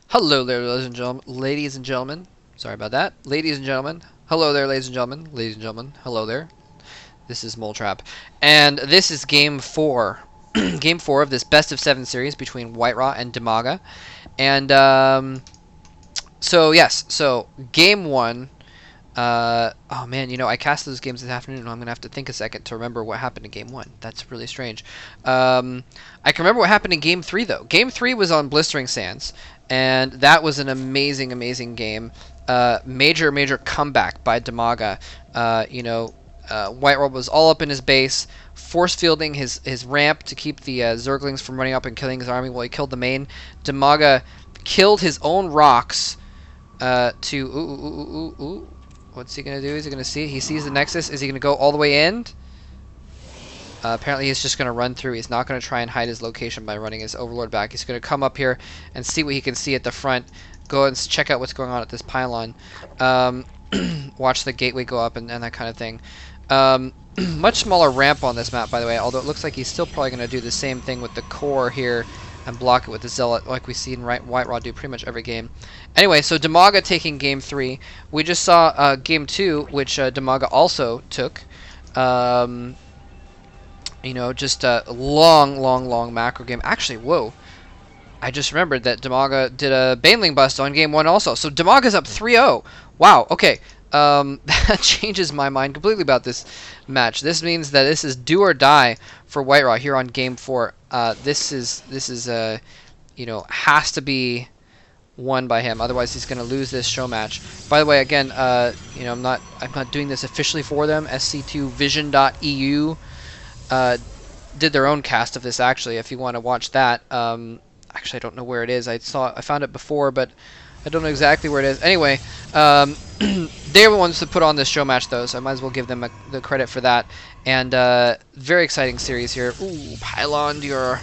Hello there, ladies and gentlemen. Sorry about that. Ladies and gentlemen. Hello there, ladies and gentlemen. Ladies and gentlemen. Hello there. This is Mole Trap. And this is game 4. Game 4 of this best of 7 series between Whiteraw and DIMAGA. And, so game 1. Oh man, you know, I cast those games this afternoon, and I'm gonna have to think a second to remember what happened in game 1. That's really strange. I can remember what happened in game 3 though. Game 3 was on Blistering Sands, and that was an amazing, amazing game. Major comeback by DIMAGA. Whiteraw was all up in his base, force fielding his ramp to keep the Zerglings from running up and killing his army while he killed the main. DIMAGA killed his own rocks to. What's he going to do? Is he going to see? He sees the Nexus. Is he going to go all the way in? Apparently he's just going to run through. He's not going to try and hide his location by running his Overlord back. He's going to come up here and see what he can see at the front. Go and check out what's going on at this pylon. Watch the gateway go up and that kind of thing. Much smaller ramp on this map, by the way, although it looks like he's still probably going to do the same thing with the core here and block it with the Zealot like we see in Whiteraw do pretty much every game. Anyway, so DIMAGA taking game 3. We just saw game 2, which DIMAGA also took. You know, just a long macro game. Actually, whoa. I just remembered that DIMAGA did a Baneling bust on game 1 also. So DIMAGA's up 3-0. Wow, okay. That changes my mind completely about this match. This means that this is do or die for Whiteraw here on game 4. This is you know, has to be won by him. Otherwise, he's going to lose this show match. By the way, again, you know, I'm not doing this officially for them. SC2 Vision.eu did their own cast of this actually. If you want to watch that, actually I don't know where it is. I found it before, but I don't know exactly where it is. Anyway, they were the ones to put on this show match though, so I might as well give them the credit for that. And very exciting series here. Ooh, pylon your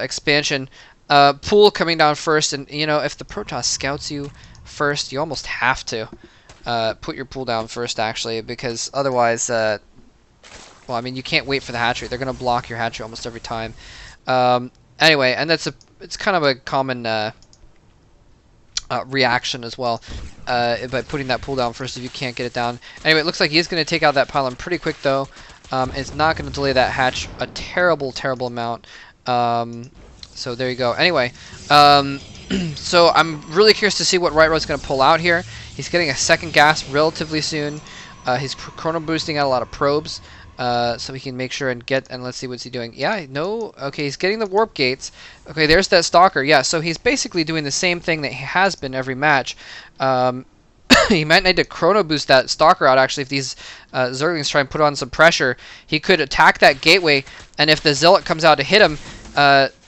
expansion. Pool coming down first, and you know, if the Protoss scouts you first, you almost have to put your pool down first actually, because otherwise well, I mean, you can't wait for the hatchery. They're going to block your hatchery almost every time. Anyway, and it's kind of a common reaction as well by putting that pool down first if you can't get it down. Anyway, it looks like he's going to take out that pylon pretty quick, though. It's not going to delay that hatch a terrible amount. So there you go. Anyway, so I'm really curious to see what Whiteraw's going to pull out here. He's getting a second gas relatively soon. He's chrono boosting out a lot of probes. So he can make sure and let's see what's he doing. Yeah, no, okay, he's getting the warp gates. Okay, there's that stalker. Yeah, so he's basically doing the same thing that he has been every match. He might need to chrono boost that stalker out actually if these Zerglings try and put on some pressure. He could attack that gateway, and if the Zealot comes out to hit him,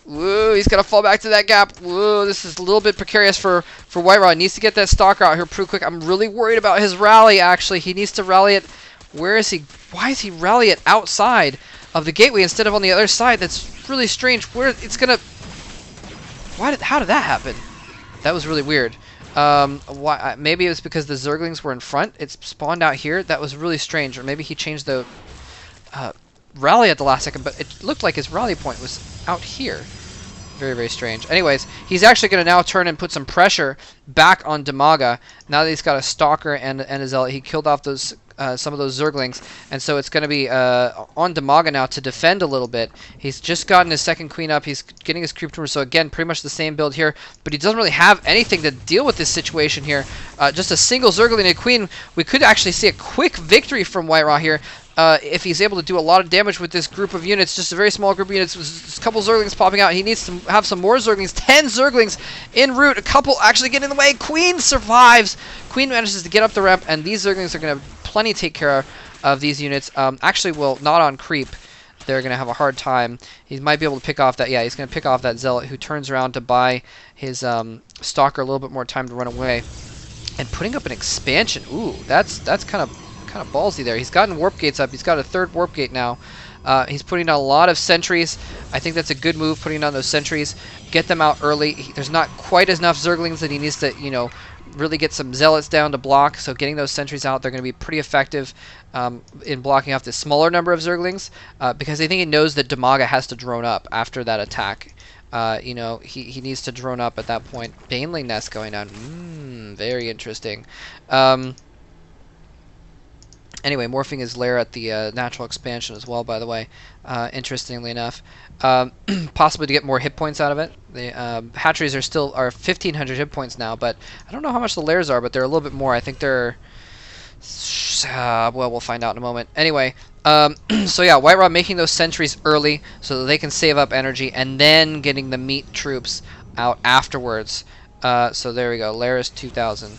whoa, he's gonna fall back to that gap. Whoa, this is a little bit precarious for Whiteraw. He needs to get that stalker out here pretty quick. I'm really worried about his rally actually. He needs to rally it. Where is he? Why is he rally it outside of the gateway instead of on the other side? That's really strange. Where it's gonna? How did that happen? That was really weird. Why? Maybe it was because the Zerglings were in front. It's spawned out here. That was really strange. Or maybe he changed the rally at the last second. But it looked like his rally point was out here. Very strange. Anyways, he's actually going to now turn and put some pressure back on DIMAGA. Now that he's got a stalker and a Zealot, he killed off those some of those Zerglings, and so it's going to be on DIMAGA now to defend a little bit. He's just gotten his second queen up. He's getting his creep tumor, so again, pretty much the same build here, but he doesn't really have anything to deal with this situation here. Just a single Zergling and a queen. We could actually see a quick victory from Whiteraw here. If he's able to do a lot of damage with this group of units, just a very small group of units, with a couple Zerglings popping out. He needs to have some more Zerglings. 10 Zerglings en route. A couple actually get in the way. Queen survives. Queen manages to get up the ramp, and these Zerglings are going to plenty take care of these units. Actually, well, not on creep. They're going to have a hard time. He might be able to pick off that. Yeah, he's going to pick off that Zealot, who turns around to buy his Stalker a little bit more time to run away. And putting up an expansion. Ooh, that's kind of ballsy there. He's gotten warp gates up. He's got a third warp gate now. He's putting down a lot of sentries. I think that's a good move, putting down those sentries. Get them out early. There's not quite enough Zerglings that he needs to, you know, really get some Zealots down to block. So getting those sentries out, they're going to be pretty effective in blocking off the smaller number of Zerglings because I think he knows that DIMAGA has to drone up after that attack. You know, he needs to drone up at that point. Baneling nest going down. Very interesting. Anyway, morphing his lair at the natural expansion as well, by the way, interestingly enough. Possibly to get more hit points out of it. The hatcheries are 1,500 hit points now, but I don't know how much the lairs are, but they're a little bit more. I think they're... well, we'll find out in a moment. Anyway, so yeah, White Raw making those sentries early so that they can save up energy, and then getting the meat troops out afterwards. So there we go. Lair is 2,000.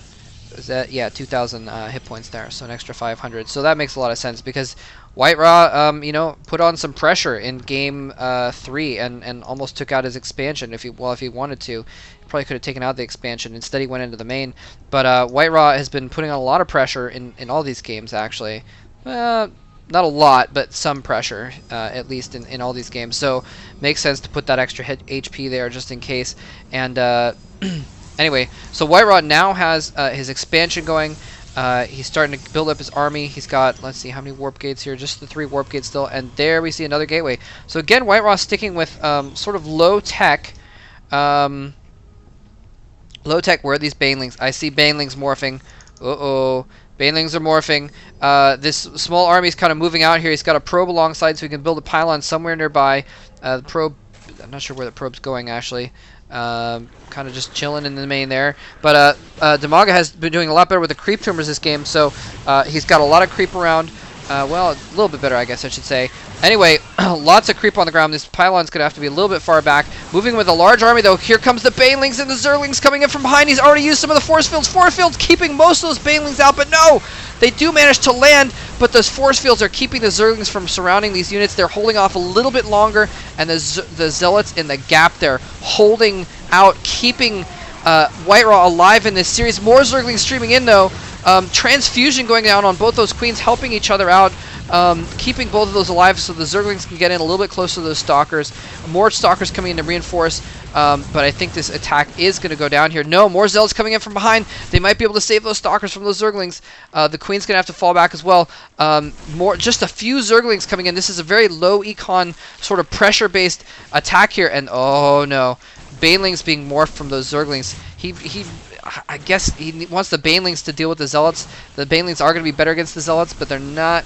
Is that, yeah, 2,000 hit points there, so an extra 500. So that makes a lot of sense because White Raw, you know, put on some pressure in game 3 and almost took out his expansion. If he wanted to, he probably could have taken out the expansion. Instead, he went into the main. But White Raw has been putting on a lot of pressure in all these games, actually. Not a lot, but some pressure, at least in all these games. So makes sense to put that extra HP there just in case. And anyway, so White Raw now has his expansion going. He's starting to build up his army. He's got, let's see, how many warp gates here? Just the 3 warp gates still. And there we see another gateway. So again, White Raw sticking with sort of low tech. Low tech, where are these banelings? I see banelings morphing. Uh-oh. Banelings are morphing. This small army is kind of moving out here. He's got a probe alongside so he can build a pylon somewhere nearby. The probe, I'm not sure where the probe's going, actually. Kind of just chilling in the main there. But DIMAGA has been doing a lot better with the creep tumors this game, so he's got a lot of creep around. Well, a little bit better, I guess I should say. Anyway, lots of creep on the ground. This pylon's going to have to be a little bit far back. Moving with a large army, though. Here comes the banelings and the zerglings coming in from behind. He's already used some of the force fields. Force fields keeping most of those banelings out, but no! They do manage to land, but those force fields are keeping the zerglings from surrounding these units. They're holding off a little bit longer, and the zealots in the gap there holding out, keeping White Raw alive in this series. More zerglings streaming in, though. Transfusion going down on both those queens, helping each other out, keeping both of those alive so the zerglings can get in a little bit closer to those stalkers. More stalkers coming in to reinforce, but I think this attack is going to go down here. No, more zealots coming in from behind. They might be able to save those stalkers from those zerglings. The queen's going to have to fall back as well. Just a few zerglings coming in. This is a very low econ sort of pressure-based attack here, and oh no, banelings being morphed from those zerglings. I guess he wants the banelings to deal with the zealots. The banelings are going to be better against the zealots, but they're not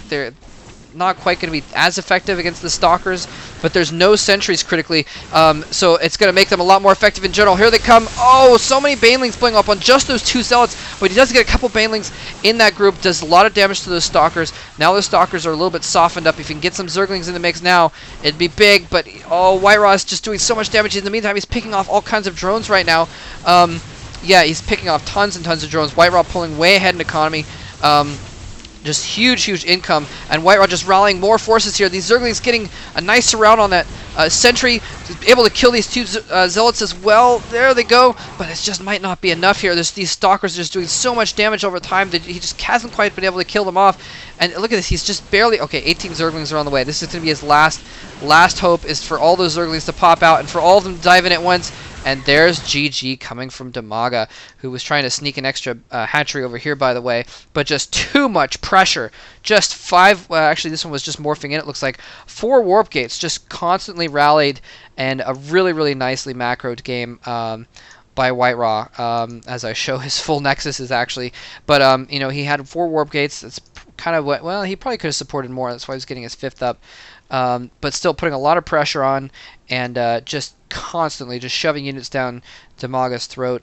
quite going to be as effective against the stalkers. But there's no sentries critically, so it's going to make them a lot more effective in general. Here they come. Oh, so many banelings blowing up on just those 2 zealots, but he does get a couple banelings in that group. Does a lot of damage to those stalkers. Now the stalkers are a little bit softened up. If you can get some zerglings in the mix now, it'd be big. But oh, White Raw is just doing so much damage. In the meantime, he's picking off all kinds of drones right now. Yeah, he's picking off tons and tons of drones. White Raw pulling way ahead in economy. Just huge income. And White Raw just rallying more forces here. These zerglings getting a nice surround on that sentry. Able to kill these 2 zealots as well. There they go. But it just might not be enough here. These stalkers are just doing so much damage over time that he just hasn't quite been able to kill them off. And look at this. He's just barely... Okay, 18 zerglings are on the way. This is going to be his last hope, is for all those zerglings to pop out and for all of them to dive in at once. And there's GG coming from DIMAGA, who was trying to sneak an extra hatchery over here, by the way. But just too much pressure. Just 5... actually, this one was just morphing in, it looks like. 4 warp gates just constantly rallied. And a really nicely macroed game by White Raw, as I show his full nexuses, actually. But, you know, he had 4 warp gates. That's kind of what... Well, he probably could have supported more. That's why he was getting his 5th up. But still putting a lot of pressure on, and just constantly just shoving units down DIMAGA's throat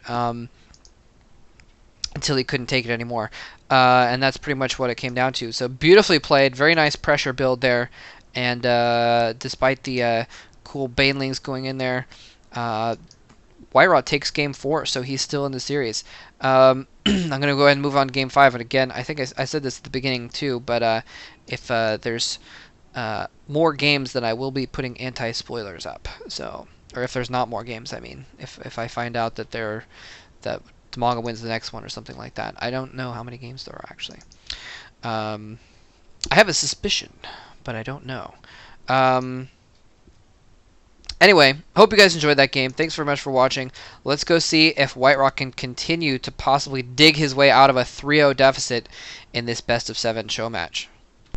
until he couldn't take it anymore. And that's pretty much what it came down to. So beautifully played, very nice pressure build there, and despite the cool banelings going in there, White Raw takes game 4, so he's still in the series. I'm going to go ahead and move on to game 5, and again, I think I said this at the beginning too, but if there's more games, then I will be putting anti-spoilers up. So, or if there's not more games, I mean, if I find out that that DIMAGA wins the next one or something like that. I don't know how many games there are, actually. I have a suspicion, but I don't know. Anyway, hope you guys enjoyed that game. Thanks very much for watching. Let's go see if White Raw can continue to possibly dig his way out of a 3-0 deficit in this best of 7 show match.